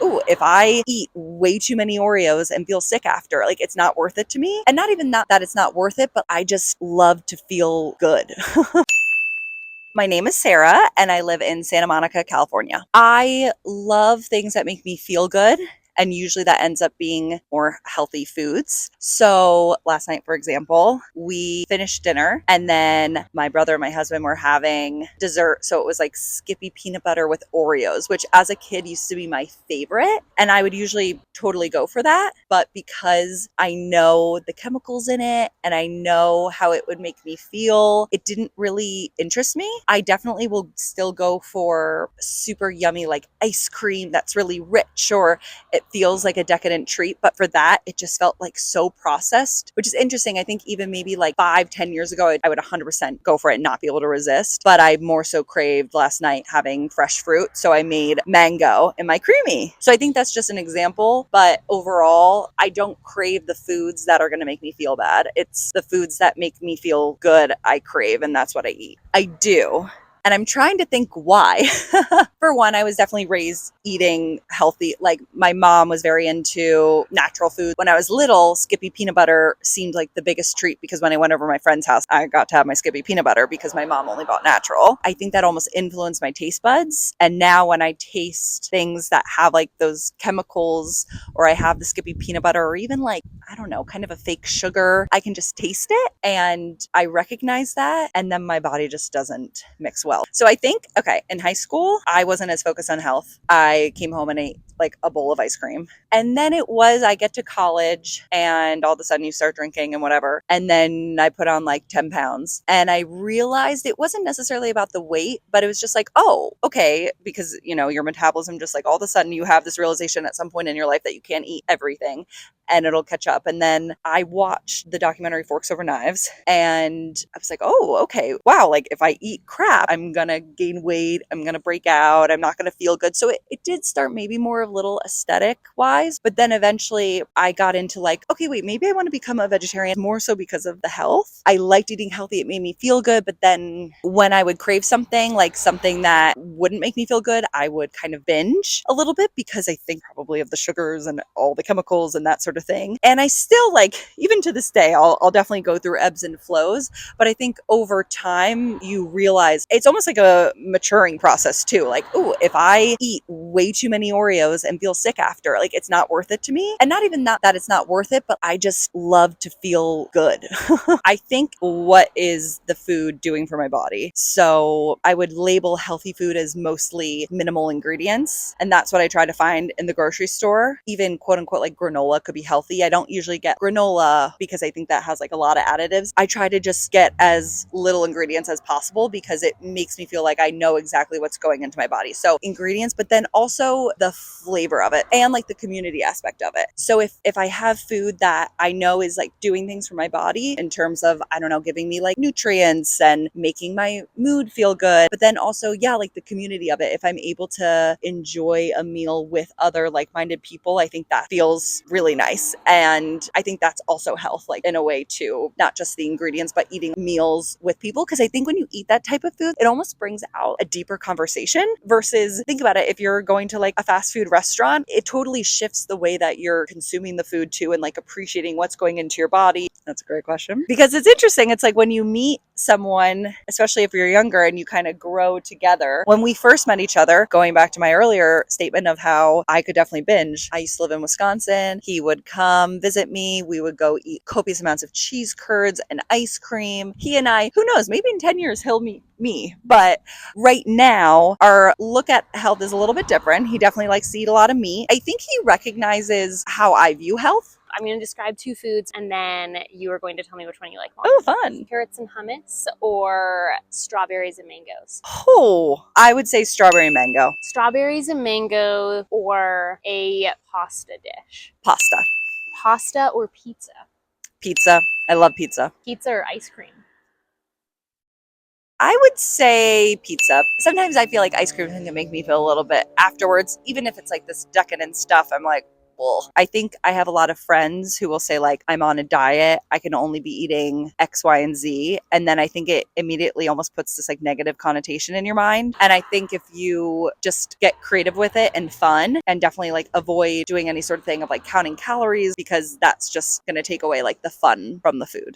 ooh, if I eat way too many Oreos and feel sick after, like it's not worth it to me. And not even that it's not worth it, but I just love to feel good. My name is Sarah, and I live in Santa Monica, California. I love things that make me feel good. And usually that ends up being more healthy foods. So last night, for example, we finished dinner and then my brother and my husband were having dessert. So it was like Skippy peanut butter with Oreos, which as a kid used to be my favorite. And I would usually totally go for that. But because I know the chemicals in it and I know how it would make me feel, it didn't really interest me. I definitely will still go for super yummy, like ice cream that's really rich, or it feels like a decadent treat. But for that, it just felt like so processed, which is interesting. I think even maybe like 5-10 years ago, I would 100% go for it and not be able to resist. But I more so craved last night having fresh fruit. So I made mango in my creamy. So I think that's just an example. But overall, I don't crave the foods that are going to make me feel bad. It's the foods that make me feel good I crave, and that's what I eat. I do. And I'm trying to think why. For one, I was definitely raised eating healthy. Like my mom was very into natural food. When I was little, Skippy peanut butter seemed like the biggest treat because when I went over to my friend's house, I got to have my Skippy peanut butter because my mom only bought natural. I think that almost influenced my taste buds. And now when I taste things that have like those chemicals, or I have the Skippy peanut butter, or even like, I don't know, kind of a fake sugar, I can just taste it and I recognize that. And then my body just doesn't mix well. So I think, okay, in high school, I wasn't as focused on health. I came home and ate like a bowl of ice cream. And then it was, I get to college and all of a sudden you start drinking and whatever. And then I put on like 10 pounds and I realized it wasn't necessarily about the weight, but it was just like, oh, okay. Because, you know, your metabolism just like all of a sudden you have this realization at some point in your life that you can't eat everything and it'll catch up. And then I watched the documentary Forks Over Knives and I was like, oh, okay, wow. Like if I eat crap, I'm going to gain weight. I'm going to break out. I'm not going to feel good. So it did start maybe more of little aesthetic wise, but then eventually I got into like, okay, wait, maybe I want to become a vegetarian more so because of the health. I liked eating healthy. It made me feel good. But then when I would crave something, like something that wouldn't make me feel good, I would kind of binge a little bit because I think probably of the sugars and all the chemicals and that sort of thing. And I still like, even to this day, I'll definitely go through ebbs and flows. But I think over time, you realize it's almost like a maturing process too. Like, ooh, if I eat way too many Oreos and feel sick after, like it's not worth it to me. And not even that it's not worth it, but I just love to feel good. I think what is the food doing for my body? So I would label healthy food as mostly minimal ingredients. And that's what I try to find in the grocery store. Even quote unquote like granola could be healthy. I don't usually get granola because I think that has like a lot of additives. I try to just get as little ingredients as possible because it makes me feel like I know exactly what's going into my body. So ingredients, but then also the flavor of it and like the community aspect of it. So if I have food that I know is like doing things for my body in terms of, I don't know, giving me like nutrients and making my mood feel good, but then also, yeah, like the community of it. If I'm able to enjoy a meal with other like-minded people, I think that feels really nice. And I think that's also health, like in a way too, not just the ingredients, but eating meals with people. Because I think when you eat that type of food, it almost brings out a deeper conversation versus, think about it, if you're going to like a fast food restaurant, it totally shifts the way that you're consuming the food too and like appreciating what's going into your body. That's a great question. Because it's interesting. It's like when you meet someone, especially if you're younger and you kind of grow together. When we first met each other, going back to my earlier statement of how I could definitely binge, I used to live in Wisconsin. He would come visit me. We would go eat copious amounts of cheese curds and ice cream. He and I, who knows, maybe in 10 years he'll meet me. But right now, our look at health is a little bit different. He definitely likes to eat a lot of meat. I think he recognizes how I view health. I'm going to describe 2 foods and then you are going to tell me which one you like more. Oh, fun. Carrots and hummus or strawberries and mangoes? Oh, I would say strawberry and mango. Strawberries and mango or a pasta dish? Pasta. Pasta or pizza? Pizza. I love pizza. Pizza or ice cream? I would say pizza. Sometimes I feel like ice cream can make me feel a little bit afterwards, even if it's like this decadent stuff. I'm like, Well, I think I have a lot of friends who will say, like, I'm on a diet, I can only be eating X, Y, and Z. And then I think it immediately almost puts this like negative connotation in your mind. And I think if you just get creative with it and fun, and definitely like avoid doing any sort of thing of like counting calories, because that's just going to take away like the fun from the food.